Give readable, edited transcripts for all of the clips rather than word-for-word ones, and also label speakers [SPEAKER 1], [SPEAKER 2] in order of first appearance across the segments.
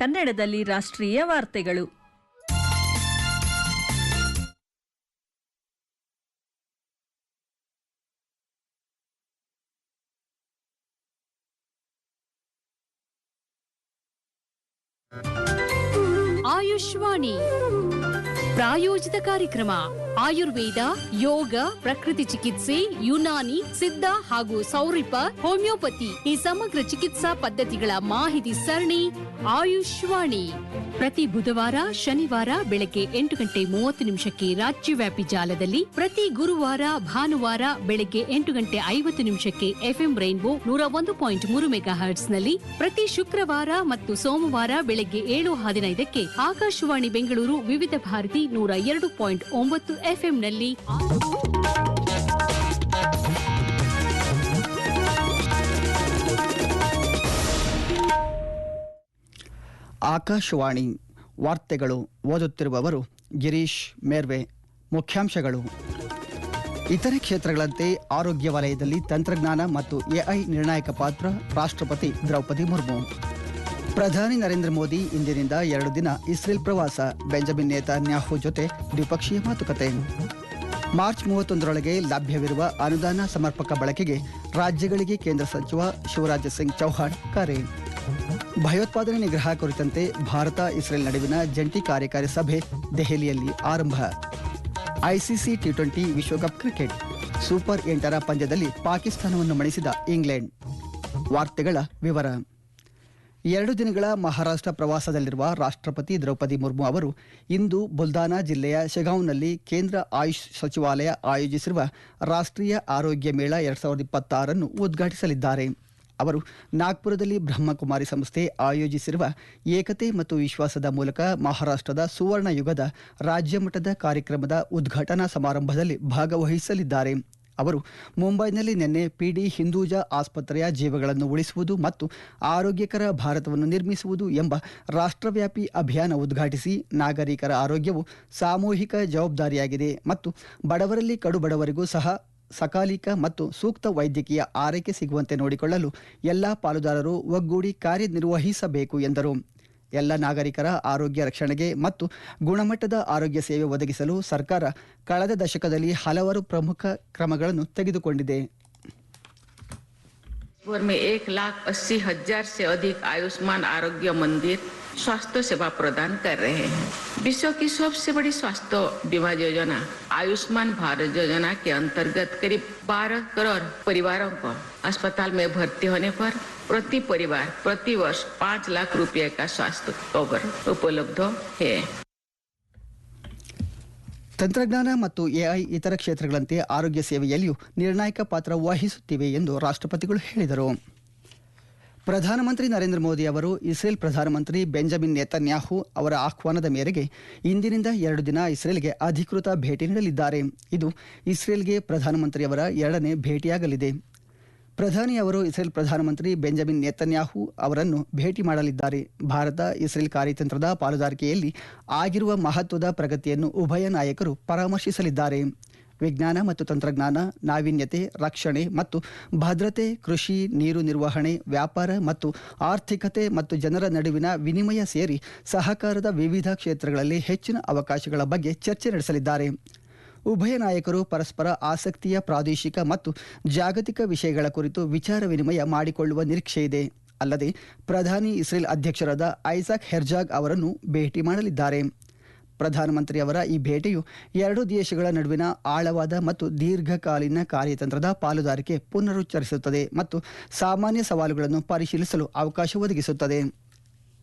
[SPEAKER 1] ಕನ್ನಡದಲ್ಲಿ ರಾಷ್ಟ್ರೀಯ ವಾರ್ತೆಗಳು.
[SPEAKER 2] ಆಯುಷ್ವಾಣಿ ಪ್ರಾಯೋಜಿತ ಕಾರ್ಯಕ್ರಮ. ಆಯುರ್ವೇದ, ಯೋಗ, ಪ್ರಕೃತಿ ಚಿಕಿತ್ಸೆ, ಯುನಾನಿ, ಸಿದ್ಧ ಹಾಗೂ ಸೌರಿಪ, ಹೋಮಿಯೋಪತಿ ಈ ಸಮಗ್ರ ಚಿಕಿತ್ಸಾ ಪದ್ಧತಿಗಳ ಮಾಹಿತಿ ಸರಣಿ ಆಯುಷ್ವಾಣಿ. ಪ್ರತಿ ಬುಧವಾರ, ಶನಿವಾರ ಬೆಳಗ್ಗೆ 8:30 ರಾಜ್ಯವ್ಯಾಪಿ ಜಾಲದಲ್ಲಿ, ಪ್ರತಿ ಗುರುವಾರ, ಭಾನುವಾರ ಬೆಳಗ್ಗೆ 8:50 ಎಫ್ಎಂ ರೈನ್ಬೋ 101.3 ಮೆಗಾಹರ್ಟ್ಸ್ನಲ್ಲಿ, ಪ್ರತಿ ಶುಕ್ರವಾರ ಮತ್ತು ಸೋಮವಾರ ಬೆಳಗ್ಗೆ 7:15 ಆಕಾಶವಾಣಿ ಬೆಂಗಳೂರು ವಿವಿಧ ಭಾರತಿ 102.9 ಎಫ್ಎಂನಲ್ಲಿ.
[SPEAKER 3] ಆಕಾಶವಾಣಿ ವಾರ್ತೆಗಳು. ಓದುತ್ತಿರುವವರು ಗಿರೀಶ್ ಮೇರ್ವೆ. ಮುಖ್ಯಾಂಶಗಳು: ಇತರೆ ಕ್ಷೇತ್ರಗಳಂತೆ ಆರೋಗ್ಯ ವಲಯದಲ್ಲಿ ತಂತ್ರಜ್ಞಾನ ಮತ್ತು ಎಐ ನಿರ್ಣಾಯಕ ಪಾತ್ರ, ರಾಷ್ಟ್ರಪತಿ ದ್ರೌಪದಿ ಮುರ್ಮು. ಪ್ರಧಾನಿ ನರೇಂದ್ರ ಮೋದಿ ಇಂದಿನಿಂದ 2 ದಿನ ಇಸ್ರೇಲ್ ಪ್ರವಾಸ, ಬೆಂಜಮಿನ್ ನೇತನ್ಯಾಹು ಜೊತೆ ದ್ವಿಪಕ್ಷೀಯ ಮಾತುಕತೆ. ಮಾರ್ಚ್ 31ರೊಳಗೆ ಲಭ್ಯವಿರುವ ಅನುದಾನ ಸಮರ್ಪಕ ಬಳಕೆಗೆ ರಾಜ್ಯಗಳಿಗೆ ಕೇಂದ್ರ ಸಚಿವ ಶಿವರಾಜ್ ಸಿಂಗ್ ಚೌಹಾಣ್ ಕರೆ. ಭಯೋತ್ಪಾದನೆ ನಿಗ್ರಹ ಕುರಿತಂತೆ ಭಾರತ ಇಸ್ರೇಲ್ ನಡುವಿನ ಜಂಟಿ ಕಾರ್ಯಕಾರಿ ಸಭೆ ದೆಹಲಿಯಲ್ಲಿ ಆರಂಭ. ಐಸಿಸಿ ಟಿ20 ವಿಶ್ವಕಪ್ ಕ್ರಿಕೆಟ್ ಸೂಪರ್ 8ರ ಪಂದ್ಯದಲ್ಲಿ ಪಾಕಿಸ್ತಾನವನ್ನು ಮಣಿಸಿದ ಇಂಗ್ಲೆಂಡ್. ವಾರ್ತೆಗಳ ವಿವರ. 2 ದಿನಗಳ ಮಹಾರಾಷ್ಟ್ರ ಪ್ರವಾಸದಲ್ಲಿರುವ ರಾಷ್ಟ್ರಪತಿ ದ್ರೌಪದಿ ಮುರ್ಮು ಅವರು ಇಂದು ಬುಲ್ದಾನಾ ಜಿಲ್ಲೆಯ ಶೆಗಾಂವ್ನಲ್ಲಿ ಕೇಂದ್ರ ಆಯುಷ್ ಸಚಿವಾಲಯ ಆಯೋಜಿಸಿರುವ ರಾಷ್ಟ್ರೀಯ ಆರೋಗ್ಯ ಮೇಳ 2026 ಉದ್ಘಾಟಿಸಲಿದ್ದಾರೆ. ಅವರು ನಾಗ್ಪುರದಲ್ಲಿ ಬ್ರಹ್ಮಕುಮಾರಿ ಸಂಸ್ಥೆ ಆಯೋಜಿಸಿರುವ ಏಕತೆ ಮತ್ತು ವಿಶ್ವಾಸದ ಮೂಲಕ ಮಹಾರಾಷ್ಟ್ರದ ಸುವರ್ಣ ಯುಗದ ರಾಜ್ಯ ಮಟ್ಟದ ಕಾರ್ಯಕ್ರಮದ ಉದ್ಘಾಟನಾ ಸಮಾರಂಭದಲ್ಲಿ ಭಾಗವಹಿಸಲಿದ್ದಾರೆ. ಅವರು ಮುಂಬೈನಲ್ಲಿ ನಿನ್ನೆ ಪಿಡಿ ಹಿಂದೂಜಾ ಆಸ್ಪತ್ರೆಯ ಜೀವಗಳನ್ನು ಉಳಿಸುವುದು ಮತ್ತು ಆರೋಗ್ಯಕರ ಭಾರತವನ್ನು ನಿರ್ಮಿಸುವುದು ಎಂಬ ರಾಷ್ಟ್ರವ್ಯಾಪಿ ಅಭಿಯಾನ ಉದ್ಘಾಟಿಸಿ, ನಾಗರಿಕರ ಆರೋಗ್ಯವು ಸಾಮೂಹಿಕ ಜವಾಬ್ದಾರಿಯಾಗಿದೆ ಮತ್ತು ಬಡವರಲ್ಲಿ ಕಡುಬಡವರಿಗೂ ಸಹ ಸಕಾಲಿಕ ಮತ್ತು ಸೂಕ್ತ ವೈದ್ಯಕೀಯ ಆರೈಕೆ ಸಿಗುವಂತೆ ನೋಡಿಕೊಳ್ಳಲು ಎಲ್ಲ ಪಾಲುದಾರರು ಒಗ್ಗೂಡಿ ಕಾರ್ಯನಿರ್ವಹಿಸಬೇಕು ಎಂದರು. ಎಲ್ಲ ನಾಗರಿಕರ ಆರೋಗ್ಯ ರಕ್ಷಣೆಗೆ ಮತ್ತು ಗುಣಮಟ್ಟದ ಆರೋಗ್ಯ ಸೇವೆ ಒದಗಿಸಲು ಸರ್ಕಾರ ಕಳೆದ ದಶಕದಲ್ಲಿ ಹಲವಾರು ಪ್ರಮುಖ ಕ್ರಮಗಳನ್ನು ತೆಗೆದುಕೊಂಡಿದೆ.
[SPEAKER 4] में 1,80,000 से अधिक आयुष्मान आरोग्य मंदिर स्वास्थ्य सेवा प्रदान कर रहे हैं. विश्व की सबसे बड़ी स्वास्थ्य बीमा योजना आयुष्मान भारत योजना के अंतर्गत करीब 12 करोड़ परिवारों को अस्पताल में भर्ती होने पर प्रति परिवार प्रति वर्ष 5 लाख रुपए का स्वास्थ्य कवर उपलब्ध है.
[SPEAKER 3] ತಂತ್ರಜ್ಞಾನ ಮತ್ತು ಎಐ ಇತರ ಕ್ಷೇತ್ರಗಳಂತೆ ಆರೋಗ್ಯ ಸೇವೆಯಲ್ಲಿಯೂ ನಿರ್ಣಾಯಕ ಪಾತ್ರ ವಹಿಸುತ್ತಿವೆ ಎಂದು ರಾಷ್ಟ್ರಪತಿಗಳು ಹೇಳಿದರು. ಪ್ರಧಾನಮಂತ್ರಿ ನರೇಂದ್ರ ಮೋದಿ ಅವರು ಇಸ್ರೇಲ್ ಪ್ರಧಾನಮಂತ್ರಿ ಬೆಂಜಮಿನ್ ನೇತನ್ಯಾಹು ಅವರ ಆಹ್ವಾನದ ಮೇರೆಗೆ ಇಂದಿನಿಂದ 2 ದಿನ ಇಸ್ರೇಲ್ಗೆ ಅಧಿಕೃತ ಭೇಟಿ ನೀಡಲಿದ್ದಾರೆ. ಇದು ಇಸ್ರೇಲ್ಗೆ ಪ್ರಧಾನಮಂತ್ರಿಯವರ 2ನೇ ಭೇಟಿಯಾಗಲಿದೆ. ಪ್ರಧಾನಿ ಅವರು ಇಸ್ರೇಲ್ ಪ್ರಧಾನಮಂತ್ರಿ ಬೆಂಜಮಿನ್ ನೇತನ್ಯಾಹು ಅವರನ್ನು ಭೇಟಿ ಮಾಡಲಿದ್ದಾರೆ. ಭಾರತ ಇಸ್ರೇಲ್ ಕಾರ್ಯತಂತ್ರದ ಪಾಲುದಾರಿಕೆಯಲ್ಲಿ ಆಗಿರುವ ಮಹತ್ವದ ಪ್ರಗತಿಯನ್ನು ಉಭಯ ನಾಯಕರು ಪರಾಮರ್ಶಿಸಲಿದ್ದಾರೆ. ವಿಜ್ಞಾನ ಮತ್ತು ತಂತ್ರಜ್ಞಾನ, ನಾವೀನ್ಯತೆ, ರಕ್ಷಣೆ ಮತ್ತು ಭದ್ರತೆ, ಕೃಷಿ, ನೀರು ನಿರ್ವಹಣೆ, ವ್ಯಾಪಾರ ಮತ್ತು ಆರ್ಥಿಕತೆ ಮತ್ತು ಜನರ ನಡುವಿನ ವಿನಿಮಯ ಸೇರಿ ಸಹಕಾರದ ವಿವಿಧ ಕ್ಷೇತ್ರಗಳಲ್ಲಿ ಹೆಚ್ಚಿನ ಅವಕಾಶಗಳ ಬಗ್ಗೆ ಚರ್ಚೆ ನಡೆಸಲಿದ್ದಾರೆ. ಉಭಯ ನಾಯಕರು ಪರಸ್ಪರ ಆಸಕ್ತಿಯ ಪ್ರಾದೇಶಿಕ ಮತ್ತು ಜಾಗತಿಕ ವಿಷಯಗಳ ಕುರಿತು ವಿಚಾರ ವಿನಿಮಯ ಮಾಡಿಕೊಳ್ಳುವ ನಿರೀಕ್ಷೆಯಿದೆ. ಅಲ್ಲದೆ ಪ್ರಧಾನಿ ಇಸ್ರೇಲ್ ಅಧ್ಯಕ್ಷರಾದ ಐಸಾಕ್ ಹೆರ್ಜಾಗ್ ಅವರನ್ನು ಭೇಟಿ ಮಾಡಲಿದ್ದಾರೆ. ಪ್ರಧಾನಮಂತ್ರಿಯವರ ಈ ಭೇಟಿಯು 2 ದೇಶಗಳ ನಡುವಿನ ಆಳವಾದ ಮತ್ತು ದೀರ್ಘಕಾಲೀನ ಕಾರ್ಯತಂತ್ರದ ಪಾಲುದಾರಿಕೆ ಪುನರುಚ್ಚರಿಸುತ್ತದೆ ಮತ್ತು ಸಾಮಾನ್ಯ ಸವಾಲುಗಳನ್ನು ಪರಿಶೀಲಿಸಲು ಅವಕಾಶ ಒದಗಿಸುತ್ತದೆ.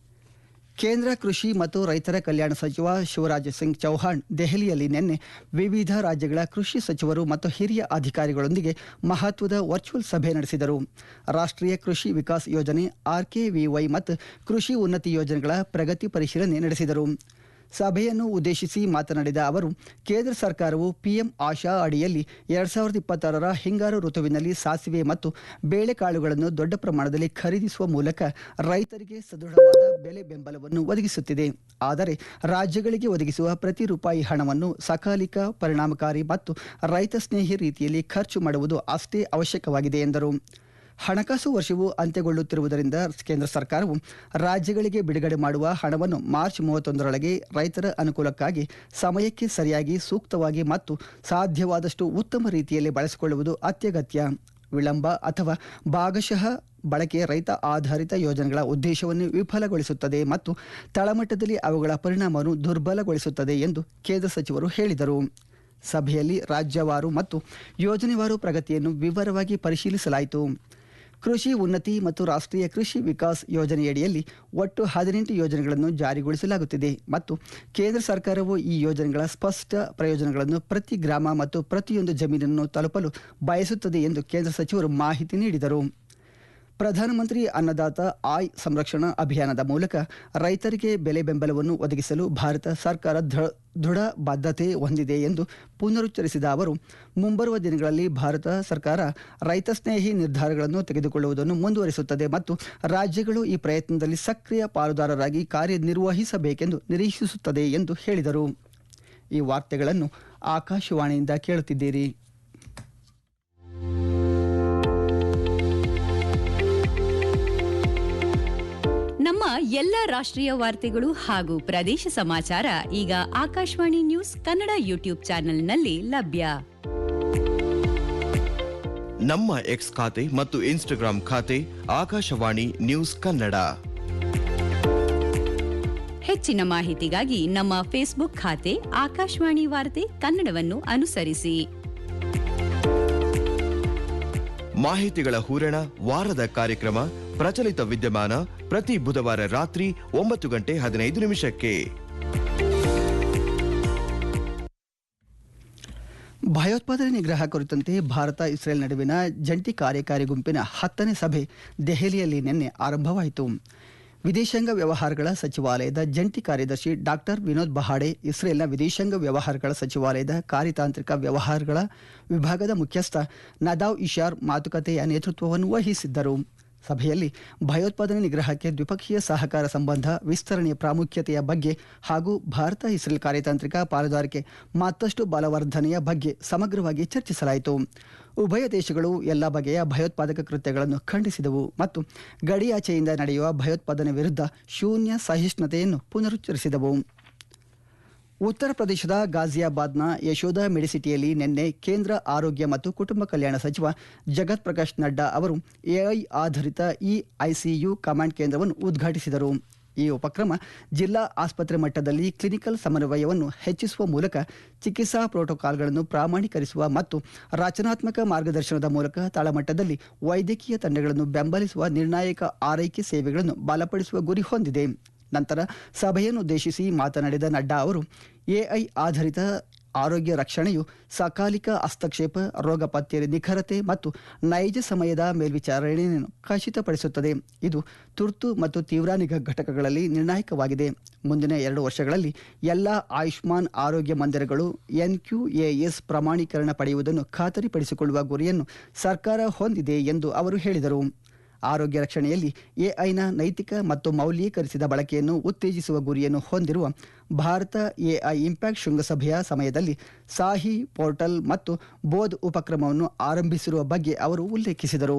[SPEAKER 3] ಕೇಂದ್ರ ಕೃಷಿ ಮತ್ತು ರೈತರ ಕಲ್ಯಾಣ ಸಚಿವ ಶಿವರಾಜ್ ಸಿಂಗ್ ಚೌಹಾಣ್ ದೆಹಲಿಯಲ್ಲಿ ನಿನ್ನೆ ವಿವಿಧ ರಾಜ್ಯಗಳ ಕೃಷಿ ಸಚಿವರು ಮತ್ತು ಹಿರಿಯ ಅಧಿಕಾರಿಗಳೊಂದಿಗೆ ಮಹತ್ವದ ವರ್ಚುವಲ್ ಸಭೆ ನಡೆಸಿದರು. ರಾಷ್ಟ್ರೀಯ ಕೃಷಿ ವಿಕಾಸ್ ಯೋಜನೆ RKVY ಮತ್ತು ಕೃಷಿ ಉನ್ನತಿ ಯೋಜನೆಗಳ ಪ್ರಗತಿ ಪರಿಶೀಲನೆ ನಡೆಸಿದರು. ಸಭೆಯನ್ನು ಉದ್ದೇಶಿಸಿ ಮಾತನಾಡಿದ ಅವರು, ಕೇಂದ್ರ ಸರ್ಕಾರವು ಪಿಎಂ ಆಶಾ ಅಡಿಯಲ್ಲಿ 2026ರ ಹಿಂಗಾರು ಋತುವಿನಲ್ಲಿ ಸಾಸಿವೆ ಮತ್ತು ಬೇಳೆಕಾಳುಗಳನ್ನು ದೊಡ್ಡ ಪ್ರಮಾಣದಲ್ಲಿ ಖರೀದಿಸುವ ಮೂಲಕ ರೈತರಿಗೆ ಸದೃಢವಾದ ಬೆಲೆ ಬೆಂಬಲವನ್ನು ಒದಗಿಸುತ್ತಿದೆ. ಆದರೆ ರಾಜ್ಯಗಳಿಗೆ ಒದಗಿಸುವ ಪ್ರತಿ ರೂಪಾಯಿ ಹಣವನ್ನು ಸಕಾಲಿಕ, ಪರಿಣಾಮಕಾರಿ ಮತ್ತು ರೈತ ಸ್ನೇಹಿ ರೀತಿಯಲ್ಲಿ ಖರ್ಚು ಮಾಡುವುದು ಅಷ್ಟೇ ಅವಶ್ಯಕವಾಗಿದೆ ಎಂದರು. ಹಣಕಾಸು ವರ್ಷವು ಅಂತ್ಯಗೊಳ್ಳುತ್ತಿರುವುದರಿಂದ ಕೇಂದ್ರ ಸರ್ಕಾರವು ರಾಜ್ಯಗಳಿಗೆ ಬಿಡುಗಡೆ ಮಾಡುವ ಹಣವನ್ನು ಮಾರ್ಚ್ 31ರೊಳಗೆ ರೈತರ ಅನುಕೂಲಕ್ಕಾಗಿ ಸಮಯಕ್ಕೆ ಸರಿಯಾಗಿ ಸೂಕ್ತವಾಗಿ ಮತ್ತು ಸಾಧ್ಯವಾದಷ್ಟು ಉತ್ತಮ ರೀತಿಯಲ್ಲಿ ಬಳಸಿಕೊಳ್ಳುವುದು ಅತ್ಯಗತ್ಯ. ವಿಳಂಬ ಅಥವಾ ಭಾಗಶಃ ಬಳಕೆ ರೈತ ಆಧಾರಿತ ಯೋಜನೆಗಳ ಉದ್ದೇಶವನ್ನು ವಿಫಲಗೊಳಿಸುತ್ತದೆ ಮತ್ತು ತಳಮಟ್ಟದಲ್ಲಿ ಅವುಗಳ ಪರಿಣಾಮವನ್ನು ದುರ್ಬಲಗೊಳಿಸುತ್ತದೆ ಎಂದು ಕೇಂದ್ರ ಸಚಿವರು ಹೇಳಿದರು. ಸಭೆಯಲ್ಲಿ ರಾಜ್ಯವಾರು ಮತ್ತು ಯೋಜನೆವಾರು ಪ್ರಗತಿಯನ್ನು ವಿವರವಾಗಿ ಪರಿಶೀಲಿಸಲಾಯಿತು. ಕೃಷಿ ಉನ್ನತಿ ಮತ್ತು ರಾಷ್ಟ್ರೀಯ ಕೃಷಿ ವಿಕಾಸ್ ಯೋಜನೆಯಡಿಯಲ್ಲಿ ಒಟ್ಟು 18 ಯೋಜನೆಗಳನ್ನು ಜಾರಿಗೊಳಿಸಲಾಗುತ್ತಿದೆ ಮತ್ತು ಕೇಂದ್ರ ಸರ್ಕಾರವು ಈ ಯೋಜನೆಗಳ ಸ್ಪಷ್ಟ ಪ್ರಯೋಜನಗಳನ್ನು ಪ್ರತಿ ಗ್ರಾಮ ಮತ್ತು ಪ್ರತಿಯೊಂದು ಜಮೀನನ್ನು ತಲುಪಲು ಬಯಸುತ್ತದೆ ಎಂದು ಕೇಂದ್ರ ಸಚಿವರು ಮಾಹಿತಿ ನೀಡಿದರು. ಪ್ರಧಾನಮಂತ್ರಿ ಅನ್ನದಾತ ಆಯ್ ಸಂರಕ್ಷಣಾ ಅಭಿಯಾನದ ಮೂಲಕ ರೈತರಿಗೆ ಬೆಲೆ ಬೆಂಬಲವನ್ನು ಒದಗಿಸಲು ಭಾರತ ಸರ್ಕಾರ ದೃಢ ಬದ್ಧತೆ ಹೊಂದಿದೆ ಎಂದು ಪುನರುಚ್ಚರಿಸಿದ ಅವರು, ಮುಂಬರುವ ದಿನಗಳಲ್ಲಿ ಭಾರತ ಸರ್ಕಾರ ರೈತ ಸ್ನೇಹಿ ನಿರ್ಧಾರಗಳನ್ನು ತೆಗೆದುಕೊಳ್ಳುವುದನ್ನು ಮುಂದುವರಿಸುತ್ತದೆ ಮತ್ತು ರಾಜ್ಯಗಳು ಈ ಪ್ರಯತ್ನದಲ್ಲಿ ಸಕ್ರಿಯ ಪಾಲುದಾರರಾಗಿ ಕಾರ್ಯನಿರ್ವಹಿಸಬೇಕೆಂದು ನಿರೀಕ್ಷಿಸುತ್ತದೆ ಎಂದು ಹೇಳಿದರು. ಈ ವಾರ್ತೆಗಳನ್ನು ಆಕಾಶವಾಣಿಯಿಂದ ಕೇಳುತ್ತಿದ್ದೀರಿ.
[SPEAKER 5] ನಮ್ಮ ಎಲ್ಲ ರಾಷ್ಟ್ರೀಯ ವಾರ್ತೆಗಳು ಹಾಗೂ ಪ್ರದೇಶ ಸಮಾಚಾರ ಈಗ ಆಕಾಶವಾಣಿ ನ್ಯೂಸ್ ಕನ್ನಡ ಯೂಟ್ಯೂಬ್ ಚಾನೆಲ್ನಲ್ಲಿ ಲಭ್ಯ.
[SPEAKER 6] ನಮ್ಮ ಎಕ್ಸ್ ಖಾತೆ ಮತ್ತು ಇನ್ಸ್ಟಾಗ್ರಾಂ ಖಾತೆ ಆಕಾಶವಾಣಿ ನ್ಯೂಸ್ ಕನ್ನಡ.
[SPEAKER 5] ಹೆಚ್ಚಿನ ಮಾಹಿತಿಗಾಗಿ ನಮ್ಮ ಫೇಸ್ಬುಕ್ ಖಾತೆ ಆಕಾಶವಾಣಿ ವಾರ್ತೆ ಕನ್ನಡವನ್ನು ಅನುಸರಿಸಿ.
[SPEAKER 6] ಮಾಹಿತಿಗಳ ಹೂರಣ, ವಾರದ ಕಾರ್ಯಕ್ರಮ, ಪ್ರಚಲಿತ ವಿದ್ಯಮಾನ ಪ್ರತಿ ಬುಧವಾರ ರಾತ್ರಿ 9:15
[SPEAKER 3] ಭಯೋತ್ಪಾದನೆ ನಿಗ್ರಹ ಕುರಿತಂತೆ ಭಾರತ ಇಸ್ರೇಲ್ ನಡುವಿನ ಜಂಟಿ ಕಾರ್ಯಕಾರಿ ಗುಂಪಿನ 10ನೇ ಸಭೆ ದೆಹಲಿಯಲ್ಲಿ ನಿನ್ನೆ ಆರಂಭವಾಯಿತು. ವಿದೇಶಾಂಗ ವ್ಯವಹಾರಗಳ ಸಚಿವಾಲಯದ ಜಂಟಿ ಕಾರ್ಯದರ್ಶಿ ಡಾಕ್ಟರ್ ವಿನೋದ್ ಬಹಾಡೆ, ಇಸ್ರೇಲ್ನ ವಿದೇಶಾಂಗ ವ್ಯವಹಾರಗಳ ಸಚಿವಾಲಯದ ಕಾರ್ಯತಾಂತ್ರಿಕ ವ್ಯವಹಾರಗಳ ವಿಭಾಗದ ಮುಖ್ಯಸ್ಥ ನದಾವ್ ಇಶಾರ್ ಮಾತುಕತೆಯ ನೇತೃತ್ವವನ್ನು ವಹಿಸಿದ್ದರು. ಸಭೆಯಲ್ಲಿ ಭಯೋತ್ಪಾದನೆ ನಿಗ್ರಹಕ್ಕೆ ದ್ವಿಪಕ್ಷೀಯ ಸಹಕಾರ ಸಂಬಂಧ ವಿಸ್ತರಣೆಯ ಪ್ರಾಮುಖ್ಯತೆಯ ಬಗ್ಗೆ ಹಾಗೂ ಭಾರತ ಇಸ್ರೇಲ್ ಕಾರ್ಯತಾಂತ್ರಿಕ ಪಾಲುದಾರಿಕೆ ಮತ್ತಷ್ಟು ಬಲವರ್ಧನೆಯ ಬಗ್ಗೆ ಸಮಗ್ರವಾಗಿ ಚರ್ಚಿಸಲಾಯಿತು. ಉಭಯ ದೇಶಗಳು ಎಲ್ಲ ಬಗೆಯ ಭಯೋತ್ಪಾದಕ ಕೃತ್ಯಗಳನ್ನು ಖಂಡಿಸಿದವು ಮತ್ತು ಗಡಿಯಾಚೆಯಿಂದ ನಡೆಯುವ ಭಯೋತ್ಪಾದನೆ ವಿರುದ್ಧ ಶೂನ್ಯ ಸಹಿಷ್ಣುತೆಯನ್ನು ಪುನರುಚ್ಚರಿಸಿದವು. ಉತ್ತರ ಪ್ರದೇಶದ ಗಾಜಿಯಾಬಾದ್ನ ಯಶೋಧ ಮೆಡಿಸಿಟಿಯಲ್ಲಿ ನಿನ್ನೆ ಕೇಂದ್ರ ಆರೋಗ್ಯ ಮತ್ತು ಕುಟುಂಬ ಕಲ್ಯಾಣ ಸಚಿವ ಜಗತ್ ಪ್ರಕಾಶ್ ನಡ್ಡಾ ಅವರು ಎಐ ಆಧಾರಿತ ಐಸಿಯು ಕಮಾಂಡ್ ಕೇಂದ್ರವನ್ನು ಉದ್ಘಾಟಿಸಿದರು. ಈ ಉಪಕ್ರಮ ಜಿಲ್ಲಾ ಆಸ್ಪತ್ರೆ ಮಟ್ಟದಲ್ಲಿ ಕ್ಲಿನಿಕಲ್ ಸಮನ್ವಯವನ್ನು ಹೆಚ್ಚಿಸುವ ಮೂಲಕ ಚಿಕಿತ್ಸಾ ಪ್ರೋಟೋಕಾಲ್ಗಳನ್ನು ಪ್ರಾಮಾಣೀಕರಿಸುವ ಮತ್ತು ರಚನಾತ್ಮಕ ಮಾರ್ಗದರ್ಶನದ ಮೂಲಕ ತಳಮಟ್ಟದಲ್ಲಿ ವೈದ್ಯಕೀಯ ತಂಡಗಳನ್ನು ಬೆಂಬಲಿಸುವ ನಿರ್ಣಾಯಕ ಆರೈಕೆ ಸೇವೆಗಳನ್ನು ಬಲಪಡಿಸುವ ಗುರಿ ಹೊಂದಿದೆ. ನಂತರ ಸಭೆಯನ್ನುದ್ದೇಶಿಸಿ ಮಾತನಾಡಿದ ನಡ್ಡಾ ಅವರು, ಎಐ ಆಧಾರಿತ ಆರೋಗ್ಯ ರಕ್ಷಣೆಯು ಸಕಾಲಿಕ ಹಸ್ತಕ್ಷೇಪ, ರೋಗ ಪತ್ತೆಯಲ್ಲಿ ನಿಖರತೆ ಮತ್ತು ನೈಜ ಸಮಯದ ಮೇಲ್ವಿಚಾರಣೆಯನ್ನು ಖಚಿತಪಡಿಸುತ್ತದೆ. ಇದು ತುರ್ತು ಮತ್ತು ತೀವ್ರ ನಿಗಾ ಘಟಕಗಳಲ್ಲಿ ನಿರ್ಣಾಯಕವಾಗಿದೆ. ಮುಂದಿನ 2 ವರ್ಷಗಳಲ್ಲಿ ಎಲ್ಲ ಆಯುಷ್ಮಾನ್ ಆರೋಗ್ಯ ಮಂದಿರಗಳು NQAS ಪ್ರಮಾಣೀಕರಣ ಪಡೆಯುವುದನ್ನು ಖಾತರಿಪಡಿಸಿಕೊಳ್ಳುವ ಗುರಿಯನ್ನು ಸರ್ಕಾರ ಹೊಂದಿದೆ ಎಂದು ಅವರು ಹೇಳಿದರು. ಆರೋಗ್ಯ ರಕ್ಷಣೆಯಲ್ಲಿ ಎಐನ ನೈತಿಕ ಮತ್ತು ಮೌಲ್ಯೀಕರಿಸಿದ ಬಳಕೆಯನ್ನು ಉತ್ತೇಜಿಸುವ ಗುರಿಯನ್ನು ಹೊಂದಿರುವ ಭಾರತ ಎಐ ಇಂಪ್ಯಾಕ್ಟ್ ಶೃಂಗಸಭೆಯ ಸಮಯದಲ್ಲಿ ಸಾಹಿ ಪೋರ್ಟಲ್ ಮತ್ತು ಬೋಧ್ ಉಪಕ್ರಮವನ್ನು ಆರಂಭಿಸಿರುವ ಬಗ್ಗೆ ಅವರು ಉಲ್ಲೇಖಿಸಿದರು.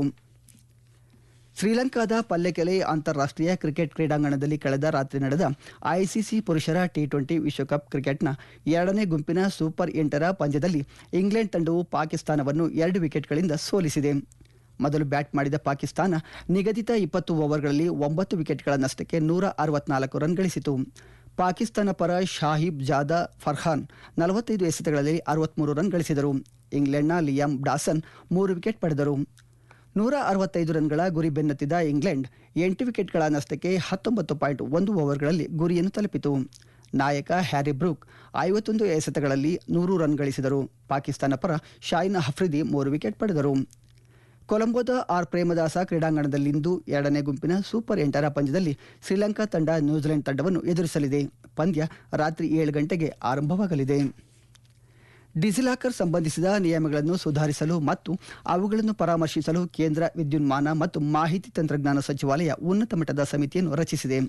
[SPEAKER 3] ಶ್ರೀಲಂಕಾದ ಪಲ್ಲೆಕೆಲೆ ಅಂತಾರಾಷ್ಟ್ರೀಯ ಕ್ರಿಕೆಟ್ ಕ್ರೀಡಾಂಗಣದಲ್ಲಿ ಕಳೆದ ರಾತ್ರಿ ನಡೆದ ಐಸಿಸಿ ಪುರುಷರ T20 ವಿಶ್ವಕಪ್ ಕ್ರಿಕೆಟ್ನ 2ನೇ ಗುಂಪಿನ ಸೂಪರ್ 8ರ ಪಂದ್ಯದಲ್ಲಿ ಇಂಗ್ಲೆಂಡ್ ತಂಡವು ಪಾಕಿಸ್ತಾನವನ್ನು 2 ವಿಕೆಟ್ಗಳಿಂದ ಸೋಲಿಸಿದೆ. ಮೊದಲು ಬ್ಯಾಟ್ ಮಾಡಿದ ಪಾಕಿಸ್ತಾನ ನಿಗದಿತ 20 ಓವರ್ಗಳಲ್ಲಿ 9 ವಿಕೆಟ್ಗಳ ನಷ್ಟಕ್ಕೆ 164 ರನ್ ಗಳಿಸಿತು. ಪಾಕಿಸ್ತಾನ ಪರ ಶಾಹಿಬ್ ಜಾದಾ ಫರ್ಹಾನ್ 45 ಎಸೆತಗಳಲ್ಲಿ 63 ರನ್ ಗಳಿಸಿದರು. ಇಂಗ್ಲೆಂಡ್ನ ಲಿಯಾಮ್ ಡಾಸನ್ 3 ವಿಕೆಟ್ ಪಡೆದರು. 165 ರನ್ಗಳ ಗುರಿ ಬೆನ್ನತ್ತಿದ ಇಂಗ್ಲೆಂಡ್ 8 ವಿಕೆಟ್ಗಳ ನಷ್ಟಕ್ಕೆ 19.1 ಓವರ್ಗಳಲ್ಲಿ ಗುರಿಯನ್ನು ತಲುಪಿತು. ನಾಯಕ ಹ್ಯಾರಿ ಬ್ರೂಕ್ 51 ಎಸೆತಗಳಲ್ಲಿ 100 ರನ್ ಗಳಿಸಿದರು. ಪಾಕಿಸ್ತಾನ ಪರ ಶಾಹಿನ್ ಅಫ್ರಿದಿ 3 ವಿಕೆಟ್ ಪಡೆದರು. ಕೊಲಂಬೋದ ಆರ್ ಪ್ರೇಮದಾಸ ಕ್ರೀಡಾಂಗಣದಲ್ಲಿಂದು 2ನೇ ಗುಂಪಿನ ಸೂಪರ್ 8ರ ಪಂದ್ಯದಲ್ಲಿ ಶ್ರೀಲಂಕಾ ತಂಡ ನ್ಯೂಜಿಲೆಂಡ್ ತಂಡವನ್ನು ಎದುರಿಸಲಿದೆ. ಪಂದ್ಯ ರಾತ್ರಿ 7 ಗಂಟೆಗೆ ಆರಂಭವಾಗಲಿದೆ. ಡಿಜಿಲಾಕರ್ ಸಂಬಂಧಿಸಿದ ನಿಯಮಗಳನ್ನು ಸುಧಾರಿಸಲು ಮತ್ತು ಅವುಗಳನ್ನು ಪರಾಮರ್ಶಿಸಲು ಕೇಂದ್ರ ವಿದ್ಯುನ್ಮಾನ ಮತ್ತು ಮಾಹಿತಿ ತಂತ್ರಜ್ಞಾನ ಸಚಿವಾಲಯ ಉನ್ನತ ಮಟ್ಟದ ಸಮಿತಿಯನ್ನು ರಚಿಸಿದೆ.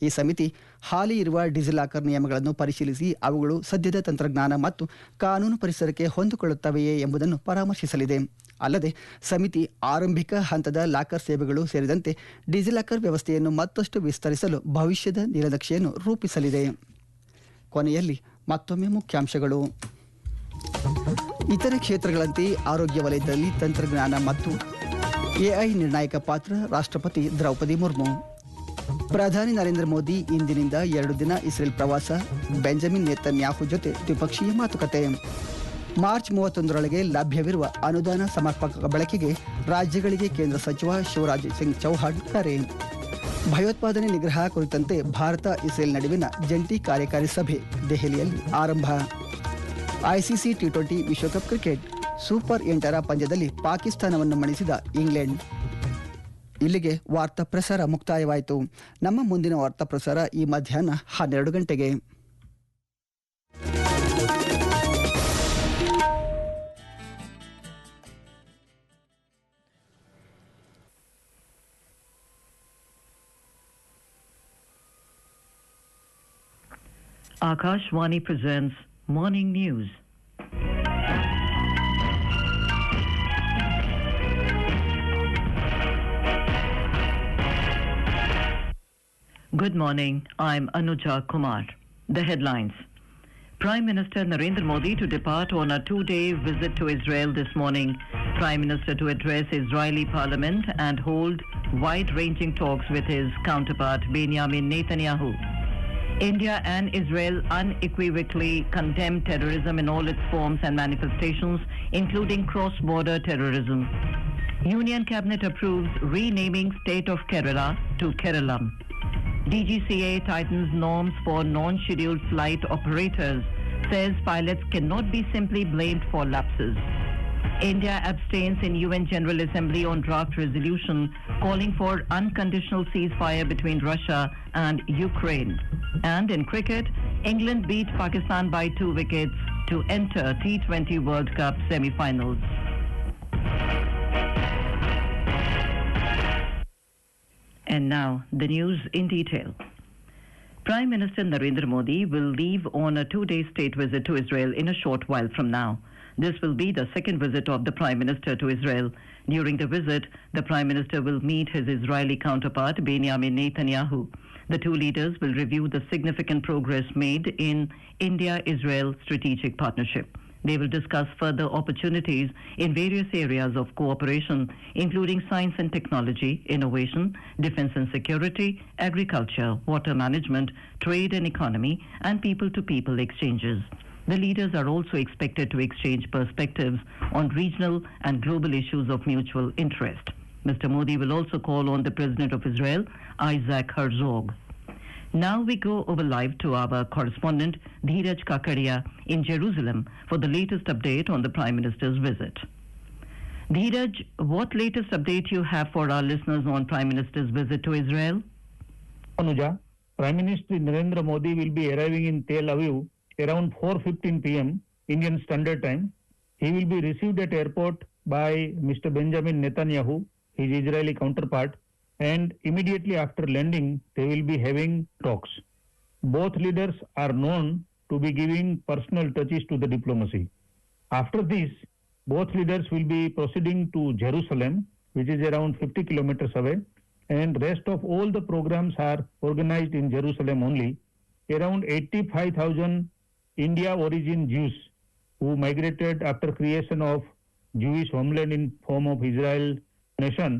[SPEAKER 3] ಈ ಸಮಿತಿ ಹಾಲಿ ಇರುವ ಡಿಜಿಲಾಕರ್ ನಿಯಮಗಳನ್ನು ಪರಿಶೀಲಿಸಿ ಅವುಗಳು ಸದ್ಯದ ತಂತ್ರಜ್ಞಾನ ಮತ್ತು ಕಾನೂನು ಪರಿಸರಕ್ಕೆ ಹೊಂದಿಕೊಳ್ಳುತ್ತವೆಯೇ ಎಂಬುದನ್ನು ಪರಾಮರ್ಶಿಸಲಿದೆ. ಅಲ್ಲದೆ ಸಮಿತಿ ಆರಂಭಿಕ ಹಂತದ ಲಾಕರ್ ಸೇವೆಗಳು ಸೇರಿದಂತೆ ಡಿಜಿಲಾಕರ್ ವ್ಯವಸ್ಥೆಯನ್ನು ಮತ್ತಷ್ಟು ವಿಸ್ತರಿಸಲು ಭವಿಷ್ಯದ ನೀಲನಕ್ಷೆಯನ್ನು ರೂಪಿಸಲಿದೆ. ಕೊನೆಯಲ್ಲಿ ಮತ್ತೊಮ್ಮೆ ಮುಖ್ಯಾಂಶಗಳು. ಇತರೆ ಕ್ಷೇತ್ರಗಳಂತೆ ಆರೋಗ್ಯ ವಲಯದಲ್ಲಿ ತಂತ್ರಜ್ಞಾನ ಮತ್ತು ಎಐ ನಿರ್ಣಾಯಕ ಪಾತ್ರ, ರಾಷ್ಟ್ರಪತಿ ದ್ರೌಪದಿ ಮುರ್ಮು. ಪ್ರಧಾನಿ ನರೇಂದ್ರ ಮೋದಿ ಇಂದಿನಿಂದ 2 ದಿನ ಇಸ್ರೇಲ್ ಪ್ರವಾಸ, ಬೆಂಜಮಿನ್ ನೇತನ್ಯಾಹು ಜೊತೆ ದ್ವಿಪಕ್ಷೀಯ ಮಾತುಕತೆ. ಮಾರ್ಚ್ 31ರೊಳಗೆ ಲಭ್ಯವಿರುವ ಅನುದಾನ ಸಮರ್ಪಕ ಬಳಕೆಗೆ ರಾಜ್ಯಗಳಿಗೆ ಕೇಂದ್ರ ಸಚಿವ ಶಿವರಾಜ್ ಸಿಂಗ್ ಚೌಹಾಣ್ ಕರೆ. ಭಯೋತ್ಪಾದನೆ ನಿಗ್ರಹ ಕುರಿತಂತೆ ಭಾರತ ಇಸ್ರೇಲ್ ನಡುವಿನ ಜಂಟಿ ಕಾರ್ಯಕಾರಿ ಸಭೆ ದೆಹಲಿಯಲ್ಲಿ ಆರಂಭ. ಐಸಿಸಿ ಟಿ20 ವಿಶ್ವಕಪ್ ಕ್ರಿಕೆಟ್ ಸೂಪರ್ 8ರ ಪಂದ್ಯದಲ್ಲಿ ಪಾಕಿಸ್ತಾನವನ್ನು ಮಣಿಸಿದ ಇಂಗ್ಲೆಂಡ್. ಇಲ್ಲಿಗೆ ವಾರ್ತಾ ಪ್ರಸಾರ ಮುಕ್ತಾಯವಾಯಿತು. ನಮ್ಮ ಮುಂದಿನ ವಾರ್ತಾ ಪ್ರಸಾರ ಈ ಮಧ್ಯಾಹ್ನ 12 ಗಂಟೆಗೆ.
[SPEAKER 7] Akashvani presents Morning News. Good morning, I'm Anuja Kumar. The headlines. Prime Minister Narendra Modi to depart on a 2-day visit to Israel this morning. Prime Minister to address Israeli Parliament and hold wide-ranging talks with his counterpart Benjamin Netanyahu. India and Israel unequivocally condemn terrorism in all its forms and manifestations, including cross-border terrorism. Union Cabinet approves renaming State of Kerala to Keralam. DGCA tightens norms for non-scheduled flight operators, says pilots cannot be simply blamed for lapses. India abstains in UN General Assembly on draft resolution calling for unconditional ceasefire between Russia and Ukraine. And in cricket, England beat Pakistan by 2 wickets to enter T20 World Cup semi-finals. And now, the news in detail. Prime Minister Narendra Modi will leave on a 2-day state visit to Israel in a short while from now. This will be the second visit of the Prime Minister to Israel. During the visit, the Prime Minister will meet his Israeli counterpart Benjamin Netanyahu. The two leaders will review the significant progress made in India-Israel strategic partnership. They will discuss further opportunities in various areas of cooperation, including science and technology, innovation, defense and security, agriculture, water management, trade and economy, and people-to-people exchanges. The leaders are also expected to exchange perspectives on regional and global issues of mutual interest. Mr. Modi will also call on the President of Israel, Isaac Herzog. Now we go over live to our correspondent, Dheeraj Kakaria, in Jerusalem for the latest update on the Prime Minister's visit. Dheeraj, what latest update you have for our listeners on Prime Minister's visit to Israel?
[SPEAKER 8] Anuja, Prime Minister Narendra Modi will be arriving in Tel Aviv around 4:15 p.m. Indian Standard Time. He will be received at airport by Mr. Benjamin Netanyahu, his Israeli counterpart, and immediately after landing, they will be having talks. Both leaders are known to be giving personal touches to the diplomacy. After this, both leaders will be proceeding to Jerusalem, which is around 50 kilometers away, and rest of all the programs are organized in Jerusalem only. Around 85,000 India origin Jews who migrated after creation of Jewish homeland in form of Israel nation,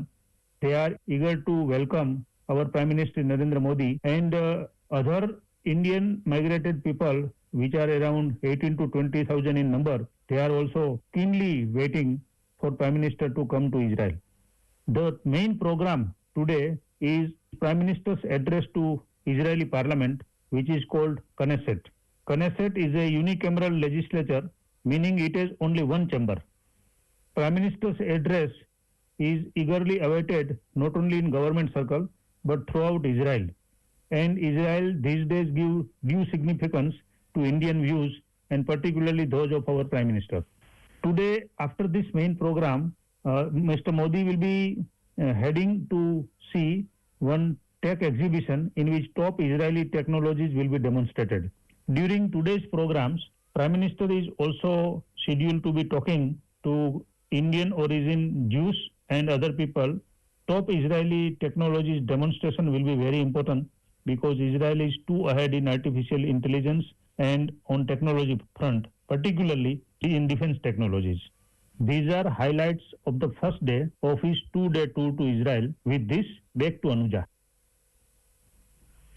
[SPEAKER 8] they are eager to welcome our Prime Minister Narendra Modi and other Indian migrated people, which are around 18 to 20,000 in number. They are also keenly waiting for Prime Minister to come to Israel. The main program today is Prime Minister's address to Israeli Parliament, which is called Knesset. Knesset is a unicameral legislature, meaning it has only one chamber. Prime Minister's address is eagerly awaited not only in government circle but throughout Israel. And Israel these days give due significance to Indian views and particularly those of our Prime Minister. Today, after this main program, Mr. Modi will be heading to see one tech exhibition in which top Israeli technologies will be demonstrated. During today's programs, Prime Minister is also scheduled to be talking to Indian origin Jews and other people. Top Israeli technologies demonstration will be very important because Israel is too ahead in artificial intelligence and on technology front, particularly in defense technologies. These are highlights of the first day of his two-day tour to Israel. With this, back to Anuja.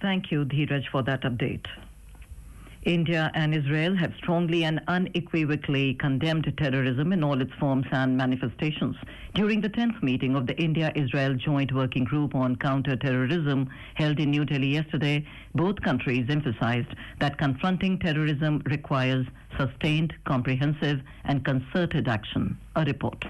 [SPEAKER 7] Thank you, Dheeraj, for that update. India and Israel have strongly and unequivocally condemned terrorism in all its forms and manifestations. During the 10th meeting of the India-Israel Joint Working Group on Counter-Terrorism held in New Delhi yesterday, both countries emphasized that confronting terrorism requires sustained, comprehensive and concerted action. A report.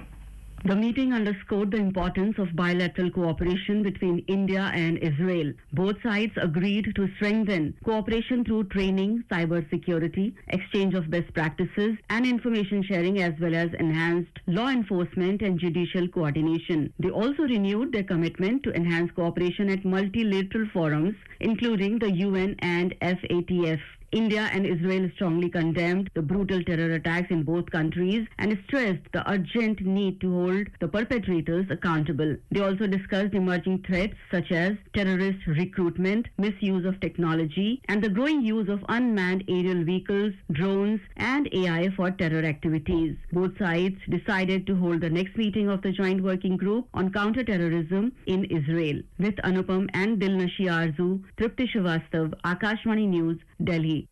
[SPEAKER 9] The meeting underscored the importance of bilateral cooperation between India and Israel. Both sides agreed to strengthen cooperation through training, cybersecurity, exchange of best practices, and information sharing, as well as enhanced law enforcement and judicial coordination. They also renewed their commitment to enhance cooperation at multilateral forums, including the UN and FATF. India and Israel strongly condemned the brutal terror attacks in both countries and stressed the urgent need to hold the perpetrators accountable. They also discussed emerging threats such as terrorist recruitment, misuse of technology, and the growing use of unmanned aerial vehicles, drones, and AI for terror activities. Both sides decided to hold the next meeting of the Joint Working Group on Counter-Terrorism in Israel. With Anupam and Dilnashi Arzu, Tripti Srivastav, Akashvani News, Delhi.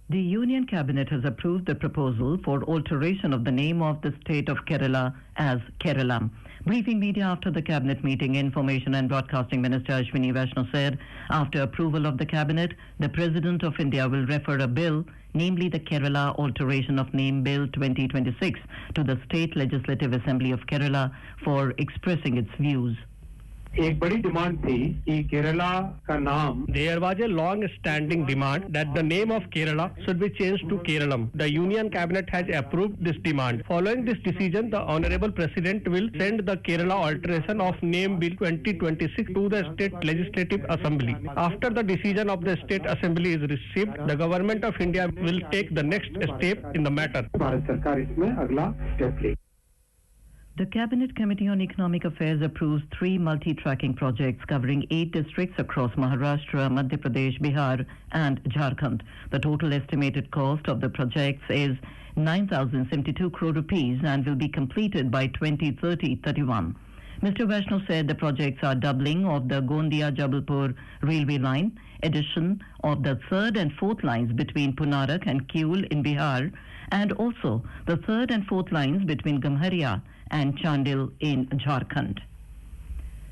[SPEAKER 7] The Union Cabinet has approved the proposal for alteration of the name of the state of Kerala as Kerala. Briefing media after the Cabinet meeting, Information and Broadcasting Minister Ashwini Vaishnaw said, after approval of the Cabinet, the President of India will refer a bill, namely the Kerala Alteration of Name Bill 2026, to the State Legislative Assembly of Kerala for expressing its views.
[SPEAKER 10] एक बड़ी demand थी कि केरला का नाम
[SPEAKER 11] There was a long-standing demand that the name of Kerala should be changed to Keralam. The Union Cabinet has approved this demand. Following this decision, the Honorable President will send the Kerala Alteration of Name Bill 2026 to the State Legislative Assembly. After the decision of the State Assembly is received, the Government of India will take the next step in the matter.
[SPEAKER 10] Bharat सरकार इसमें अगला step लेगी.
[SPEAKER 7] The Cabinet Committee on Economic Affairs approves 3 multi-tracking projects covering 8 districts across Maharashtra, Madhya Pradesh, Bihar and Jharkhand. The total estimated cost of the projects is 9,072 crore rupees and will be completed by 2030-31. Mr. Vaishnaw said the projects are doubling of the Gondia-Jabalpur railway line, addition of the 3rd and 4th lines between Punarak and Kiul in Bihar, and also the 3rd and 4th lines between Gamharia and Chandil in Jharkhand.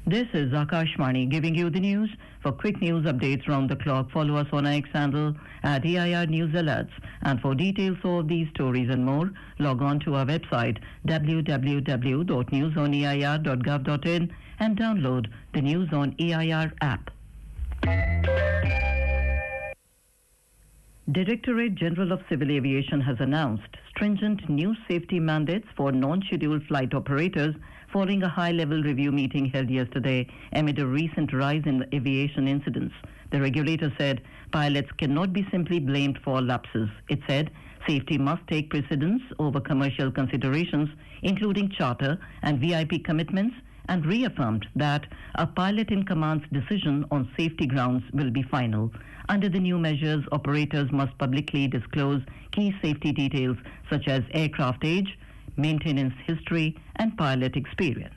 [SPEAKER 7] This is Akashvani giving you the news. For quick news updates round the clock, follow us on our X handle at EIR News Alerts. And for details of these stories and more, log on to our website www.newsoneir.gov.in and download the News on EIR app. Directorate General of Civil Aviation has announced stringent new safety mandates for non-scheduled flight operators following a high-level review meeting held yesterday amid a recent rise in aviation incidents. The regulator said pilots cannot be simply blamed for lapses. It said safety must take precedence over commercial considerations, including charter and VIP commitments, and reaffirmed that a pilot in command's decision on safety grounds will be final. Under the new measures, operators must publicly disclose key safety details such as aircraft age, maintenance history, and pilot experience.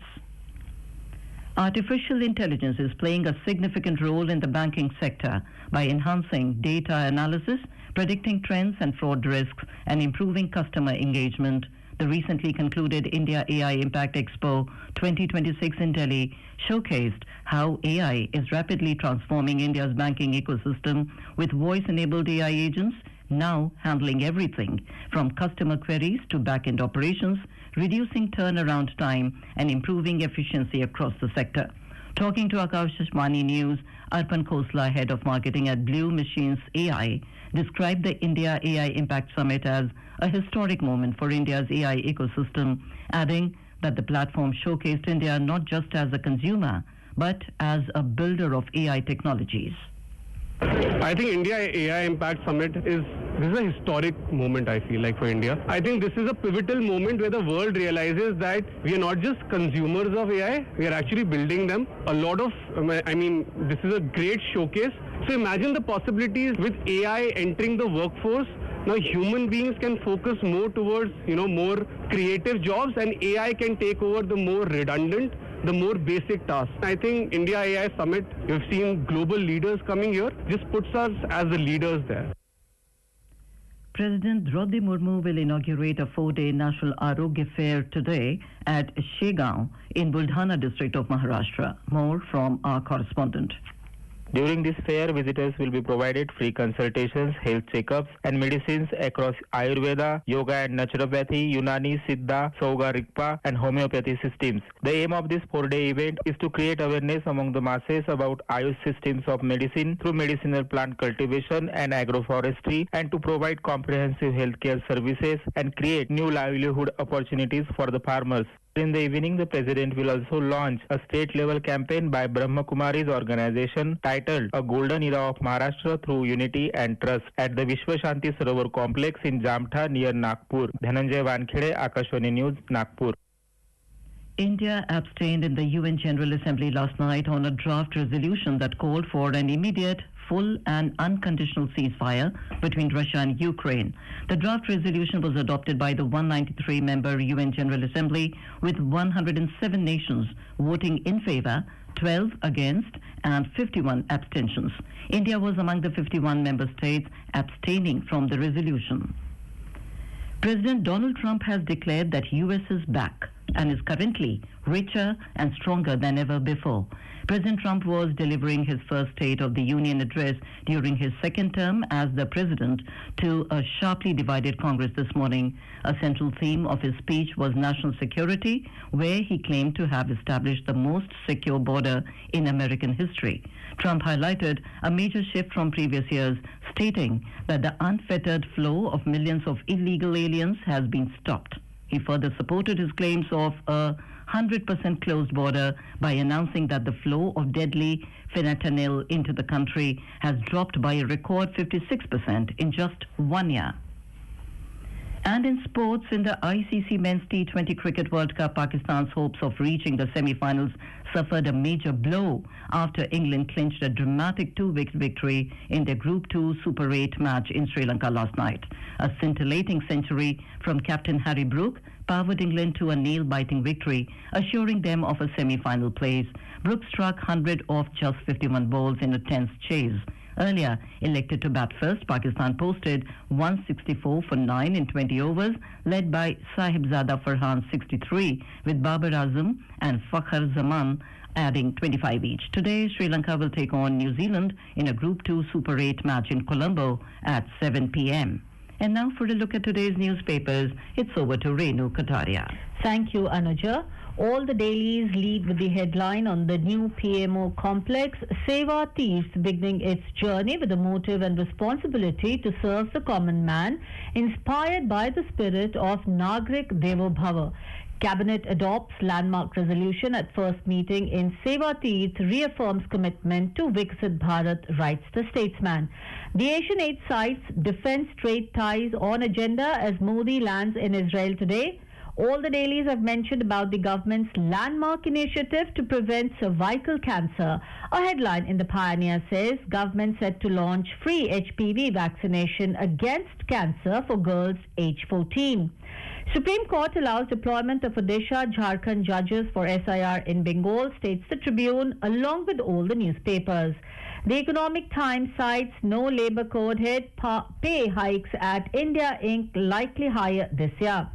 [SPEAKER 7] Artificial intelligence is playing a significant role in the banking sector by enhancing data analysis, predicting trends and fraud risks, and improving customer engagement. The recently concluded India AI Impact Expo 2026 in Delhi showcased how AI is rapidly transforming India's banking ecosystem, with voice-enabled AI agents now handling everything from customer queries to back-end operations, reducing turnaround time and improving efficiency across the sector. Talking to Akashvani News, Arpan Khosla, head of marketing at Blue Machines AI, described the India AI Impact Summit as a historic moment for India's AI ecosystem, adding that the platform showcased India not just as a consumer, but as a builder of AI technologies.
[SPEAKER 11] I think India AI Impact Summit is a historic moment, I feel like, for India. I think this is a pivotal moment where the world realizes that we are not just consumers of AI, we are actually building them. This is a great showcase. So imagine the possibilities with AI entering the workforce. Now human beings can focus more towards, more creative jobs, and AI can take over the more redundant, the more basic tasks. I think India AI Summit, you've seen global leaders coming here, just puts us as the leaders there.
[SPEAKER 7] President Draupadi Murmu will inaugurate a 4-day National Arogya Fair today at Shegaon in Buldhana district of Maharashtra. More from our correspondent.
[SPEAKER 12] During this fair, visitors will be provided free consultations, health checkups, and medicines across Ayurveda, Yoga and Naturopathy, Unani, Siddha, Sauga, Rigpa, and homeopathy systems. The aim of this 4-day event is to create awareness among the masses about Ayush systems of medicine through medicinal plant cultivation and agroforestry, and to provide comprehensive healthcare services and create new livelihood opportunities for the farmers. In the evening, the President will also launch a state-level campaign by Brahma Kumari's organization titled A Golden Era of Maharashtra Through Unity and Trust at the Vishwa Shanti Sarovar Complex in Jamtha near Nagpur. Dhananjay Wankhede, Akashvani News, Nagpur.
[SPEAKER 7] India abstained in the UN General Assembly last night on a draft resolution that called for an immediate, full and unconditional ceasefire between Russia and Ukraine. The draft resolution was adopted by the 193-member UN General Assembly with 107 nations voting in favor, 12 against and 51 abstentions. India was among the 51 member states abstaining from the resolution. President Donald Trump has declared that US is back and is currently richer and stronger than ever before. President Trump was delivering his first State of the Union address during his second term as the president to a sharply divided Congress this morning. A central theme of his speech was national security, where he claimed to have established the most secure border in American history. Trump highlighted a major shift from previous years, stating that the unfettered flow of millions of illegal aliens has been stopped. He further supported his claims of a 100% closed border by announcing that the flow of deadly fentanyl into the country has dropped by a record 56% in just 1 year. And in sports, in the ICC Men's T20 Cricket World Cup, Pakistan's hopes of reaching the semi-finals suffered a major blow after England clinched a dramatic 2-wicket victory in their Group 2 Super 8 match in Sri Lanka last night. A scintillating century from captain Harry Brook powered England to a nail-biting victory, assuring them of a semi-final place. Brook struck 100 off just 51 balls in a tense chase. Earlier, elected to bat first, Pakistan posted 164 for 9 in 20 overs, led by Sahibzada Farhan 63, with Babar Azam and Fakhar Zaman adding 25 each. Today, Sri Lanka will take on New Zealand in a Group 2 Super 8 match in Colombo at 7 p.m. And now for a look at today's newspapers, it's over to Renu Kataria.
[SPEAKER 13] Thank you, Anuja. All the dailies lead with the headline on the new PMO complex, Seva Teerth beginning its journey with a motive and responsibility to serve the common man, inspired by the spirit of Nagrik Devo Bhava. Cabinet adopts landmark resolution at first meeting in Seva Teerth, reaffirms commitment to Viksit Bharat, writes the statesman. The Asian Aid cites defense trade ties on agenda as Modi lands in Israel today. All the dailies have mentioned about the government's landmark initiative to prevent cervical cancer. A headline in the Pioneer says government set to launch free HPV vaccination against cancer for girls age 14. Supreme Court allows deployment of Odisha, Jharkhand judges for SIR in Bengal, states the Tribune, along with all the newspapers. The Economic Times cites no Labour Code head pay hikes at India Inc. likely higher this year.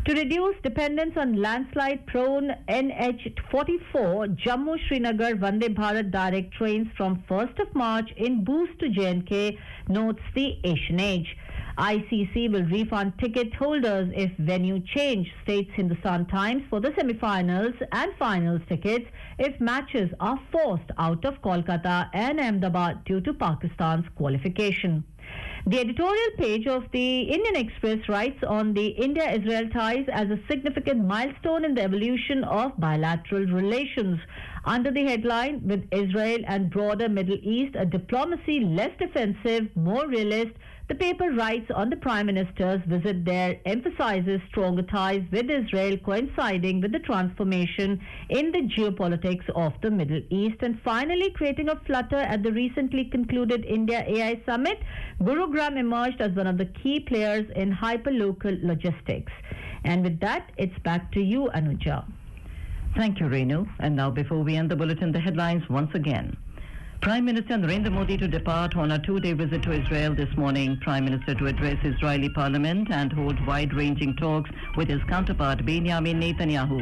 [SPEAKER 13] To reduce dependence on landslide-prone NH44, Jammu-Srinagar Vande Bharat direct trains from 1st of March in boost to J&K, notes the Asian Age. ICC will refund ticket holders if venue change, states Hindustan Times, for the semi-finals and finals tickets if matches are forced out of Kolkata and Ahmedabad due to Pakistan's qualification. The editorial page of the Indian Express writes on the India-Israel ties as a significant milestone in the evolution of bilateral relations. Under the headline, With Israel and Broader Middle East, a Diplomacy Less Defensive, More Realist, the paper writes on the Prime Minister's visit there, emphasizes stronger ties with Israel coinciding with the transformation in the geopolitics of the Middle East. And finally, creating a flutter at the recently concluded India AI Summit, Gurugram emerged as one of the key players in hyperlocal logistics. And with that, it's back to you, Anuja.
[SPEAKER 7] Thank you, Renu. And now, before we end the bulletin, the headlines once again. Prime Minister Narendra Modi to depart on a two-day visit to Israel this morning. Prime Minister to address Israeli Parliament and hold wide-ranging talks with his counterpart Benjamin Netanyahu.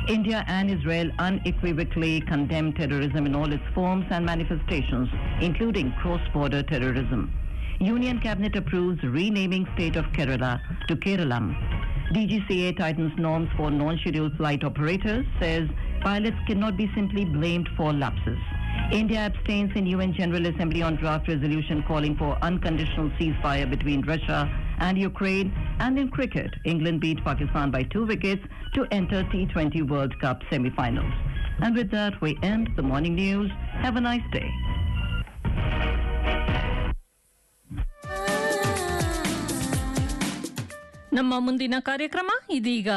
[SPEAKER 7] India and Israel unequivocally condemn terrorism in all its forms and manifestations, including cross-border terrorism. Union Cabinet approves renaming state of Kerala to Keralam. DGCA tightens norms for non-scheduled flight operators, says pilots cannot be simply blamed for lapses. India abstains in UN General Assembly on draft resolution calling for unconditional ceasefire between Russia and Ukraine. And in cricket, England beat Pakistan by 2 wickets to enter T20 World Cup semi-finals. And with that, we end the morning news. Have a nice day.
[SPEAKER 1] ನಮ್ಮ ಮುಂದಿನ ಕಾರ್ಯಕ್ರಮ ಇದೀಗ